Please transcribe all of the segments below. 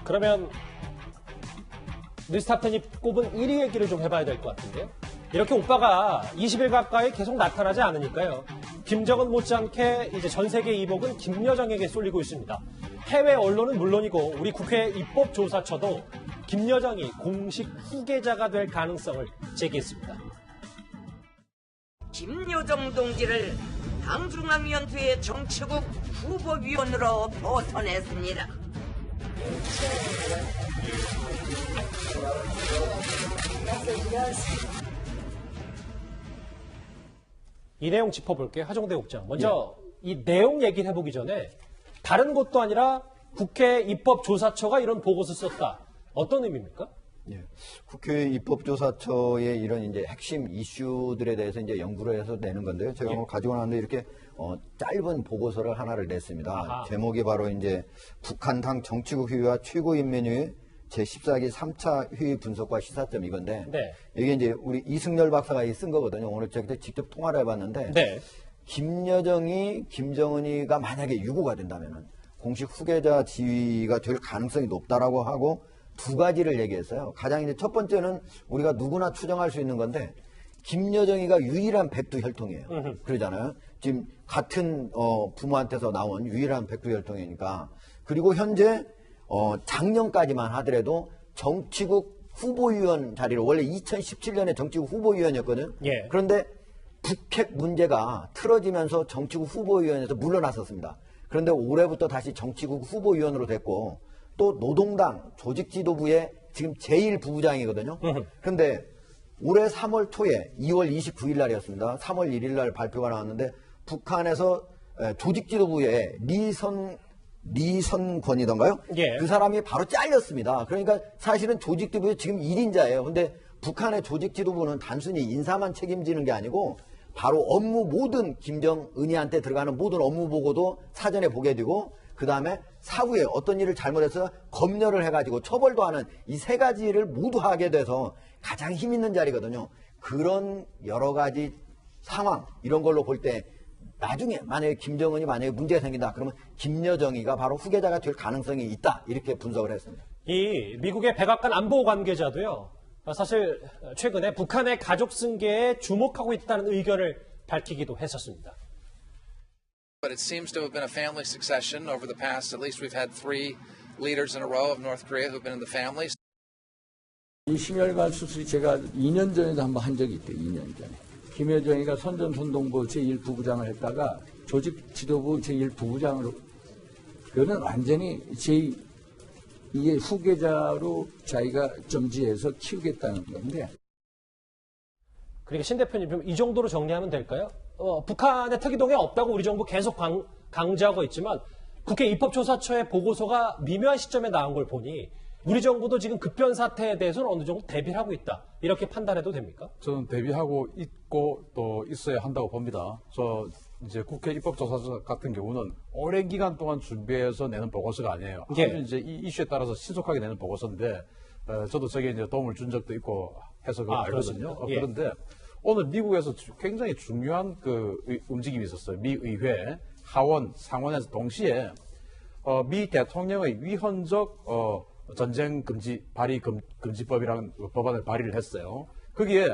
그러면 뉴스탑10이 꼽은 1위 얘기를 좀 해봐야 될 것 같은데요. 이렇게 오빠가 20일 가까이 계속 나타나지 않으니까요. 김정은 못지않게 이제 전 세계 이목은 김여정에게 쏠리고 있습니다. 해외 언론은 물론이고 우리 국회 입법조사처도 김여정이 공식 후계자가 될 가능성을 제기했습니다. 김여정 동지를 당중앙위원회의 정치국 후보위원으로 보선했습니다. 이 내용 짚어볼게요. 하종대 국장. 먼저 이 내용 얘기를 해보기 전에 다른 곳도 아니라 국회 입법조사처가 이런 보고서 썼다. 어떤 의미입니까? 예. 국회 입법조사처의 이런 이제 핵심 이슈들에 대해서 이제 연구를 해서 내는 건데요. 제가 뭐 가지고 나왔는데 이렇게 짧은 보고서를 하나를 냈습니다. 아하. 제목이 바로 이제 북한 당 정치국 회의와 최고인민회의 제14기 3차 회의 분석과 시사점 이건데 네. 이게 이제 우리 이승열 박사가 쓴 거거든요. 오늘 제가 직접 통화를 해봤는데 네. 김여정이 김정은이가 만약에 유고가 된다면은 공식 후계자 지위가 될 가능성이 높다라고 하고 두 가지를 얘기했어요. 가장 이제 첫 번째는 우리가 누구나 추정할 수 있는 건데 김여정이가 유일한 백두 혈통이에요. 그러잖아요. 지금 같은 부모한테서 나온 유일한 백두 혈통이니까. 그리고 현재 작년까지만 하더라도 정치국 후보위원 자리를 원래 2017년에 정치국 후보위원이었거든요. 예. 그런데 북핵 문제가 틀어지면서 정치국 후보위원에서 물러났었습니다. 그런데 올해부터 다시 정치국 후보위원으로 됐고 또 노동당 조직지도부의 지금 제1부부장이거든요. 그런데 올해 3월 초에 2월 29일 날이었습니다. 3월 1일 날 발표가 나왔는데 북한에서 조직지도부에 리선권이던가요? 예. 그 사람이 바로 잘렸습니다. 그러니까 사실은 조직지도부의 지금 1인자예요. 근데 북한의 조직지도부는 단순히 인사만 책임지는 게 아니고 바로 업무 모든 김정은이한테 들어가는 모든 업무 보고도 사전에 보게 되고 그 다음에 사후에 어떤 일을 잘못해서 검열을 해가지고 처벌도 하는 이 세 가지를 모두 하게 돼서 가장 힘 있는 자리거든요. 그런 여러 가지 상황 이런 걸로 볼 때 나중에 만약에 김정은이 만약에 문제가 생긴다 그러면 김여정이가 바로 후계자가 될 가능성이 있다 이렇게 분석을 했습니다. 이 미국의 백악관 안보 관계자도요. 사실 최근에 북한의 가족 승계에 주목하고 있다는 의견을 밝히기도 했었습니다. But it seems to have been a family succession over the past. At least we've had 3 leaders in a row of North Korea who've been in the family. 이 심혈관 수술이 제가 2년 전에도 한번 한 적이 있대요. 2년 전에. 김여정이가 선전선동부 제1부부장을 했다가 조직지도부 제1부부장으로 그거는 완전히 제2의 후계자로 자기가 점지해서 키우겠다는 건데. 그러니까 신 대표님 좀 이 정도로 정리하면 될까요? 북한의 특이동에 없다고 우리 정부 계속 강조하고 있지만 국회 입법조사처의 보고서가 미묘한 시점에 나온 걸 보니 우리 정부도 지금 급변 사태에 대해서는 어느 정도 대비를 하고 있다. 이렇게 판단해도 됩니까? 저는 대비하고 있고 또 있어야 한다고 봅니다. 저 이제 국회 입법조사처 같은 경우는 오랜 기간 동안 준비해서 내는 보고서가 아니에요. 예. 아주 이제 이 이슈에 따라서 신속하게 내는 보고서인데 저도 저게 이제 도움을 준 적도 있고 해서 그걸 알거든요. 예. 그런데 오늘 미국에서 굉장히 중요한 그 움직임이 있었어요. 미 의회, 하원, 상원에서 동시에 미 대통령의 위헌적 전쟁 금지 발의 금지법이라는 법안을 발의를 했어요. 거기에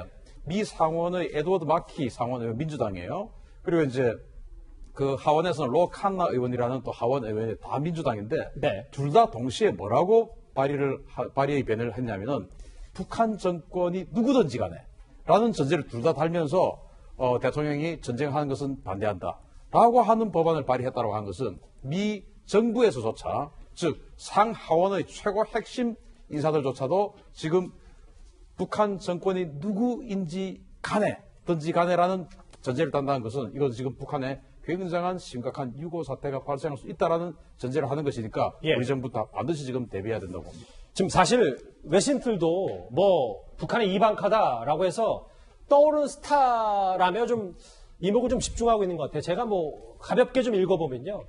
미 상원의 에드워드 마키 상원 민주당이에요. 그리고 이제 그 하원에서는 로 칸나 의원이라는 또 하원 의원이 다 민주당인데 네. 둘 다 동시에 뭐라고 발의의 변을 했냐면은 북한 정권이 누구든지 간에 라는 전제를 둘 다 달면서 대통령이 전쟁하는 것은 반대한다 라고 하는 법안을 발의했다고 한 것은 미 정부에서조차 즉 상하원의 최고 핵심 인사들조차도 지금 북한 정권이 누구인지 간에라는 전제를 단다는 것은 이건 지금 북한에 굉장한 심각한 유고 사태가 발생할 수 있다라는 전제를 하는 것이니까 예. 우리 정부도 반드시 지금 대비해야 된다고 봅니다. 지금 사실 외신들도 뭐 북한의 이방카다라고 해서 떠오르는 스타라며 좀 이목을 좀 집중하고 있는 것 같아요. 제가 뭐 가볍게 좀 읽어보면요.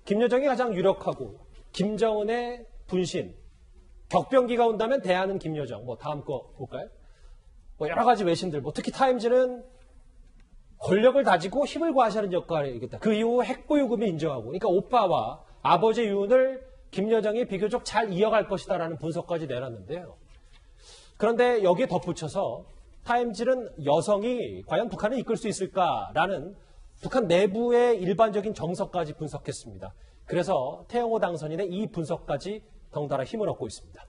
김여정이 가장 유력하고 김정은의 분신, 격변기가 온다면 대안은 김여정. 뭐 다음 거 볼까요? 뭐 여러 가지 외신들, 뭐 특히 타임즈는 권력을 다지고 힘을 과시하는 역할이겠다. 그 이후 핵보유금을 인정하고, 그러니까 오빠와 아버지의 유운을 김여정이 비교적 잘 이어갈 것이다라는 분석까지 내놨는데요. 그런데 여기에 덧붙여서 타임지는 여성이 과연 북한을 이끌 수 있을까라는 북한 내부의 일반적인 정서까지 분석했습니다. 그래서 태영호 당선인의 이 분석까지 덩달아 힘을 얻고 있습니다.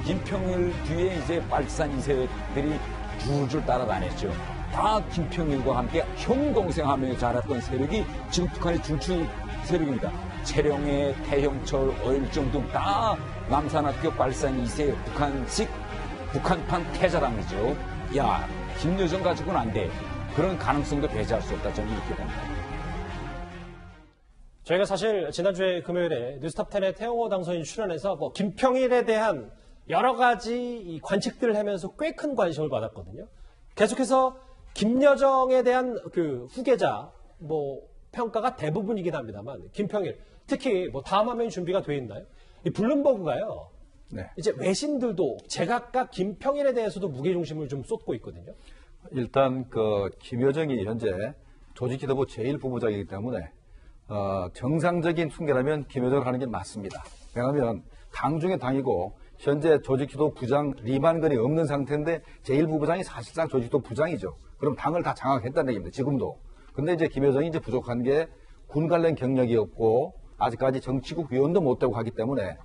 김평일 뒤에 이제 빨치산 2세들이 줄줄 따라다녔죠. 다 김평일과 함께 형동생하며 자랐던 세력이 지금 북한의 중추 세력입니다. 최령해, 태형철, 어일정 등 다 남산학교 빨치산 2세 북한판 태자랑이죠. 야, 김여정 가지고는 안 돼. 그런 가능성도 배제할 수 없다. 저는 이렇게 봅니다. 저희가 사실 지난주에 금요일에 뉴스탑10에 태영호 당선인 출연해서 김평일에 대한 여러 가지 이 관측들을 하면서 꽤 큰 관심을 받았거든요. 계속해서 김여정에 대한 그 후계자 평가가 대부분이긴 합니다만 김평일 특히 다음 화면이 준비가 돼 있나요? 이 블룸버그가요. 네. 이제 외신들도 제각각 김평일에 대해서도 무게중심을 좀 쏟고 있거든요. 일단 김여정이 현재 조직지도부 제1부부장이기 때문에 정상적인 숭배라면 김여정을 하는 게 맞습니다. 왜냐하면 당 중에 당이고 현재 조직지도 부장 리만건이 없는 상태인데 제1부부장이 사실상 조직지도 부장이죠. 그럼 당을 다 장악했다는 얘기입니다. 지금도. 근데 이제 김여정이 이제 부족한 게 군 관련 경력이 없고 아직까지 정치국 위원도 못 되고 하기 때문에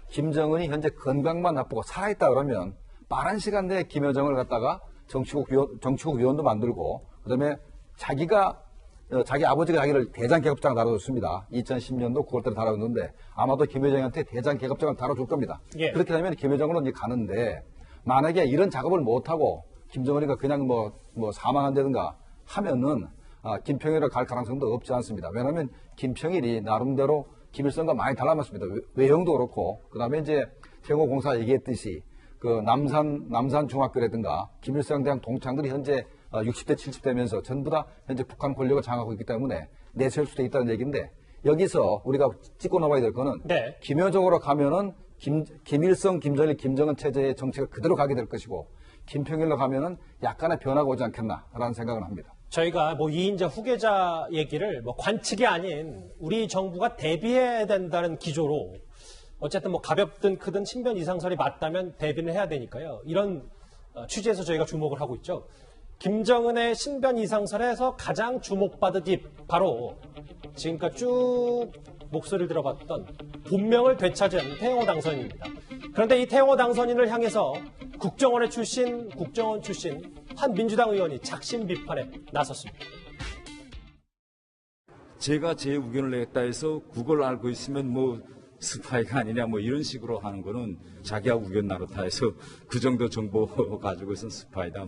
김정은이 현재 건강만 나쁘고 살아있다 그러면 빠른 시간 내에 김여정을 갖다가 정치국 위원도 만들고 그다음에 자기 아버지가 자기를 대장계급장 달아줬습니다. 2010년도 9월달에 달아줬는데 아마도 김여정한테 대장계급장을 달아줄 겁니다. 예. 그렇게 되면 김여정으로 이제 가는데 만약에 이런 작업을 못하고 김정은이가 그냥 사망한다든가 하면은 김평일을 갈 가능성도 없지 않습니다. 왜냐하면 김평일이 나름대로 김일성과 많이 닮았습니다. 외형도 그렇고 그다음에 이제 태영호 공사 얘기했듯이 남산 중학교라든가 김일성 대학 동창들이 현재 60대 70대면서 전부 다 현재 북한 권력을 장악하고 있기 때문에 내세울 수도 있다는 얘기인데 여기서 우리가 짚고 넘어야 될 거는 네. 김여정으로 가면은 김일성, 김정일, 김정은 체제의 정책을 그대로 가게 될 것이고 김평일로 가면은 약간의 변화가 오지 않겠나라는 생각을 합니다. 저희가 2인자 후계자 얘기를 관측이 아닌 우리 정부가 대비해야 된다는 기조로 어쨌든 가볍든 크든 신변 이상설이 맞다면 대비는 해야 되니까요. 이런 취지에서 저희가 주목을 하고 있죠. 김정은의 신변 이상설에서 가장 주목받은 입 바로 지금까지 쭉 목소리를 들어봤던 본명을 되찾은 태영호 당선인입니다. 그런데 이 태영호 당선인을 향해서 국정원 출신 한 민주당 의원이 작심 비판에 나섰습니다. 제가 제 의견을 내겠다 해서 그걸 알고 있으면 스파이가 아니냐 이런 식으로 하는 거는 자기하고 의견 나눴다 해서 그 정도 정보 가지고선 스파이다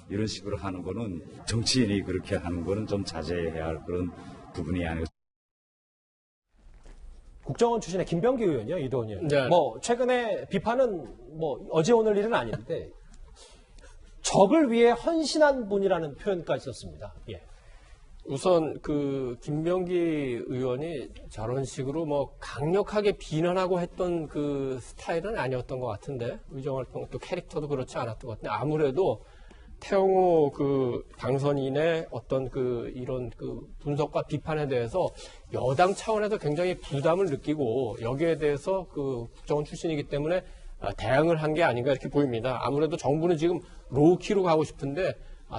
이런 식으로 하는 거는 정치인이 그렇게 하는 거는 좀 자제해야 할 그런 부분이 아니고. 국정원 출신의 김병기 의원이요, 이도원 의원. 네. 최근에 비판은 어제 오늘 일은 아닌데 적을 위해 헌신한 분이라는 표현까지 썼습니다. 예. 우선 김병기 의원이 저런 식으로 강력하게 비난하고 했던 그 스타일은 아니었던 것 같은데 의정활동 또 캐릭터도 그렇지 않았던 것 같은데 아무래도 태영호 당선인의 어떤 이런 분석과 비판에 대해서 여당 차원에서 굉장히 부담을 느끼고 여기에 대해서 국정원 출신이기 때문에 대응을 한 게 아닌가 이렇게 보입니다. 아무래도 정부는 지금 로우키로 가고 싶은데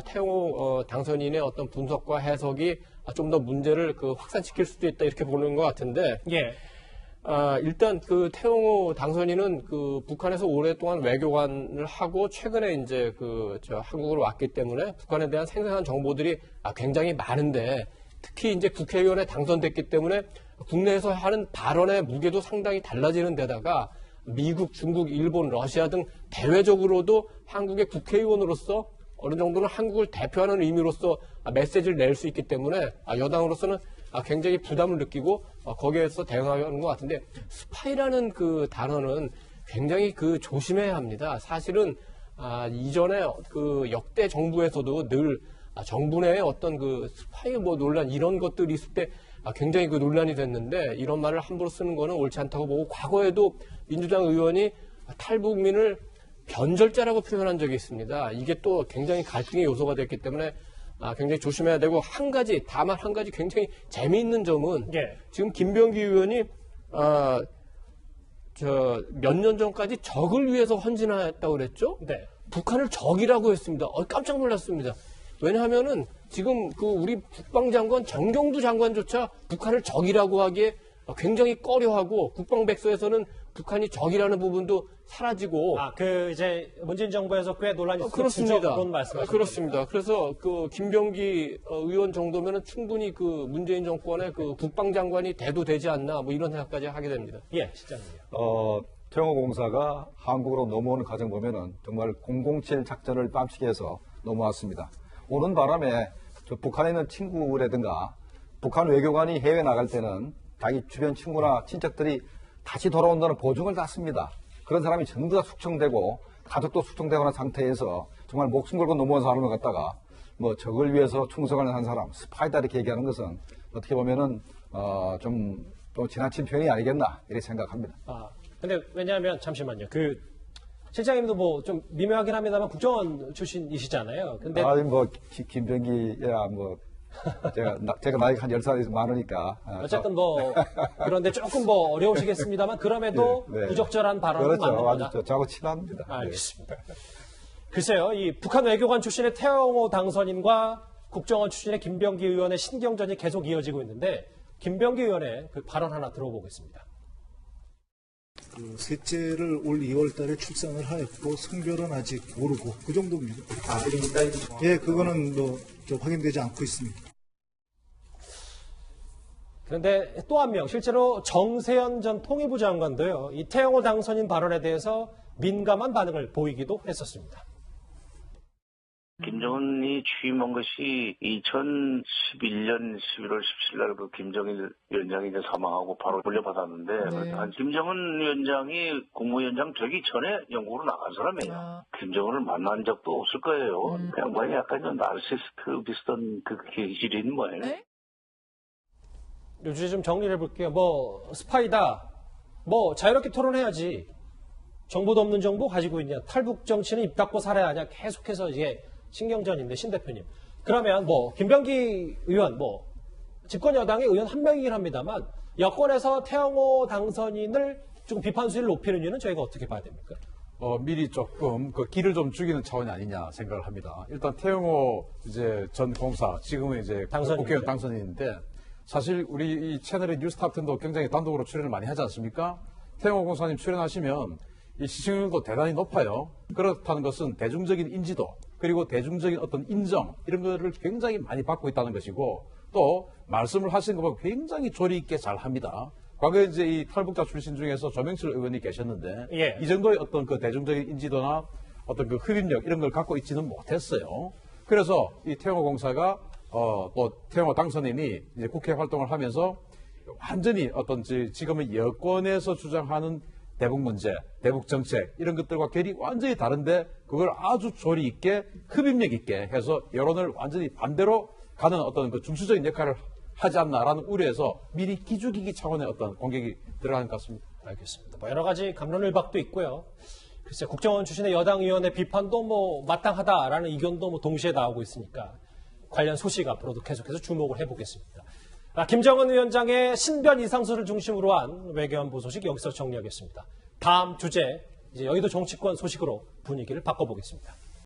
태영호 당선인의 어떤 분석과 해석이 좀 더 문제를 확산시킬 수도 있다 이렇게 보는 것 같은데 예. 일단 태영호 당선인은 북한에서 오랫동안 외교관을 하고 최근에 이제 한국으로 왔기 때문에 북한에 대한 생생한 정보들이 굉장히 많은데 특히 이제 국회의원에 당선됐기 때문에 국내에서 하는 발언의 무게도 상당히 달라지는 데다가 미국, 중국, 일본, 러시아 등 대외적으로도 한국의 국회의원으로서 어느 정도는 한국을 대표하는 의미로서 메시지를 낼 수 있기 때문에 여당으로서는 굉장히 부담을 느끼고 거기에서 대응하는 것 같은데 스파이라는 단어는 굉장히 조심해야 합니다. 사실은 이전에 역대 정부에서도 늘 정부 내에 어떤 스파이 논란 이런 것들이 있을 때 굉장히 논란이 됐는데 이런 말을 함부로 쓰는 거는 옳지 않다고 보고 과거에도 민주당 의원이 탈북민을 변절자라고 표현한 적이 있습니다. 이게 또 굉장히 갈등의 요소가 됐기 때문에 굉장히 조심해야 되고 다만 한 가지 굉장히 재미있는 점은 예. 지금 김병기 의원이 몇 년 전까지 적을 위해서 헌신했다고 그랬죠? 네. 북한을 적이라고 했습니다. 깜짝 놀랐습니다. 왜냐하면은 지금 우리 국방장관 정경두 장관조차 북한을 적이라고 하기에 굉장히 꺼려하고 국방백서에서는 북한이 적이라는 부분도 사라지고 이제 문재인 정부에서 꽤 논란이 있었던 그렇습니다. 그런 말씀하시죠. 그렇습니다. 그래서 김병기 의원 정도면은 충분히 문재인 정권의 국방장관이 돼도 되지 않나 뭐 이런 생각까지 하게 됩니다. 예, 실장님요. 태영호 공사가 한국으로 넘어오는 과정 보면은 정말 007 작전을 뺨치게 해서 넘어왔습니다. 오는 바람에 북한에 있는 친구라든가 북한 외교관이 해외 나갈 때는 자기 주변 친구나 친척들이 다시 돌아온다는 보증을 땄습니다. 그런 사람이 전부 다 숙청되고 가족도 숙청되고 한 상태에서 정말 목숨 걸고 넘어온 사람을 갖다가 뭐 적을 위해서 충성을 한 사람, 스파이다 이렇게 얘기하는 것은 어떻게 보면은 좀 지나친 표현이 아니겠나 이렇게 생각합니다. 근데 왜냐하면 잠시만요. 실장님도 뭐 좀 미묘하긴 합니다만 국정원 출신이시잖아요. 근데 김병기야 제가 나이가 한 10살이 많으니까. 어쨌든 그런데 조금 어려우시겠습니다만 그럼에도 네. 부적절한 발언은 그렇죠. 맞는 거다. 아주 저하고 친합니다. 알겠습니다. 글쎄요, 이 북한 외교관 출신의 태영호 당선인과 국정원 출신의 김병기 의원의 신경전이 계속 이어지고 있는데 김병기 의원의 발언 하나 들어보겠습니다. 셋째를 올 2월 달에 출산을 하였고 성별은 아직 모르고 그 정도입니다. 예, 그거는 확인되지 않고 있습니다. 그런데 또 한 명, 실제로 정세현 전 통일부 장관도요, 이 태영호 당선인 발언에 대해서 민감한 반응을 보이기도 했었습니다. 김정은이 취임한 것이 2011년 11월 17일 날 김정일 위원장이 이제 사망하고 바로 물려받았는데, 김정은 위원장이 국무위원장 되기 전에 영국으로 나간 사람이에요. 김정은을 만난 적도 없을 거예요. 그 양반이 약간 좀 나르시스트 비슷한 기질인 모양이에요. 네? 요즘 좀 정리를 해볼게요. 스파이다. 자유롭게 토론해야지. 정보도 없는 정보 가지고 있냐. 탈북 정치는 입 닫고 살아야 하냐. 계속해서 이게 신경전인데, 신 대표님. 그러면 김병기 의원, 집권 여당의 의원 한 명이긴 합니다만, 여권에서 태영호 당선인을 조금 비판 수위를 높이는 이유는 저희가 어떻게 봐야 됩니까? 미리 조금 길을 좀 죽이는 차원이 아니냐 생각을 합니다. 일단 태영호 전 공사, 지금은 국회의원 당선인인데, 사실 우리 이 채널의 뉴스탑10도 굉장히 단독으로 출연을 많이 하지 않습니까? 태영호 공사님 출연하시면 이 시청률도 대단히 높아요. 그렇다는 것은 대중적인 인지도, 그리고 대중적인 어떤 인정, 이런 거를 굉장히 많이 받고 있다는 것이고, 또 말씀을 하시는 거 보면 굉장히 조리 있게 잘 합니다. 과거에 이 탈북자 출신 중에서 조명철 의원이 계셨는데, 이 정도의 어떤 대중적인 인지도나 어떤 흡입력 이런 걸 갖고 있지는 못했어요. 그래서 이 태영호 공사가 또 태영호 당선인이 이제 국회 활동을 하면서 완전히 지금은 여권에서 주장하는 대북 문제, 대북 정책 이런 것들과 결이 완전히 다른데 그걸 아주 조리 있게 흡입력 있게 해서 여론을 완전히 반대로 가는 어떤 중추적인 역할을 하지 않나라는 우려에서 미리 기죽이기 차원의 어떤 공격이 들어가는 것 같습니다. 알겠습니다. 여러 가지 갑론을박도 있고요. 글쎄 국정원 출신의 여당 의원의 비판도 마땅하다라는 의견도 동시에 나오고 있으니까 관련 소식 앞으로도 계속해서 주목을 해보겠습니다. 김정은 위원장의 신변 이상설을 중심으로 한 외교안보 소식 여기서 정리하겠습니다. 다음 주제, 이제 여의도 정치권 소식으로 분위기를 바꿔보겠습니다.